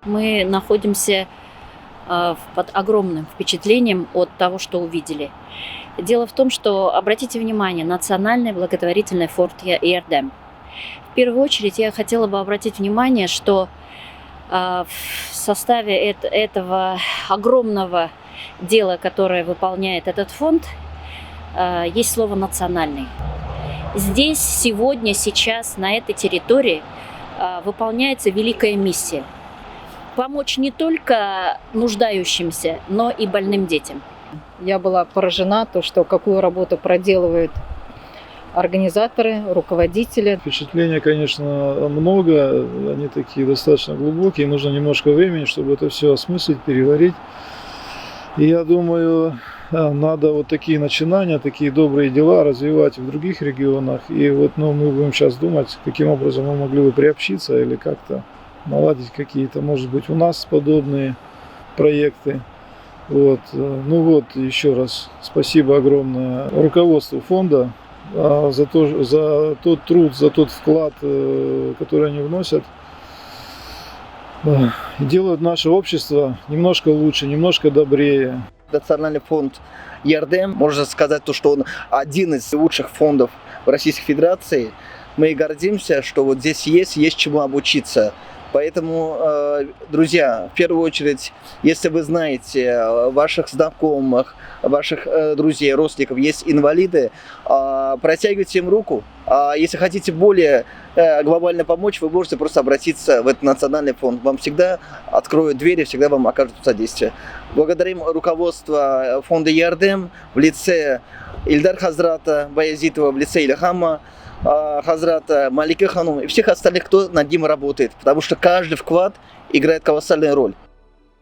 Мы находимся под огромным впечатлением от того, что увидели. Дело в том, что, обратите внимание, Национальный благотворительный фонд «Ярдем». В первую очередь я хотела бы обратить внимание, что в составе этого огромного дела, которое выполняет этот фонд, есть слово «национальный». Здесь, сегодня, сейчас, на этой территории выполняется великая миссия – помочь не только нуждающимся, но и больным детям. Я была поражена, какую работу проделывают организаторы, руководители. Впечатления, конечно, много, они такие достаточно глубокие, нужно немножко времени, чтобы это все осмыслить, переварить. И я думаю, надо вот такие начинания, такие добрые дела развивать в других регионах. И вот мы будем сейчас думать, каким образом мы могли бы приобщиться или как-то наладить какие-то, может быть, у нас подобные проекты. Еще раз спасибо огромное руководству фонда за тот труд, за тот вклад, который они вносят. Делают наше общество немножко лучше, немножко добрее. Национальный фонд «Ярдем», можно сказать, что он один из лучших фондов в Российской Федерации. Мы гордимся, что вот здесь есть чему обучиться. Поэтому, друзья, в первую очередь, если вы знаете ваших знакомых, ваших друзей, родственников, есть инвалиды, протягивайте им руку. Если хотите более глобально помочь, вы можете просто обратиться в этот национальный фонд. Вам всегда откроют двери, всегда вам окажут содействие. Благодарим руководство фонда «Ярдем» в лице Ильдар Хазрата Баязитова, в лице Ильхама Хазрата, Малики Ханум и всех остальных, кто над ним работает, потому что каждый вклад играет колоссальную роль.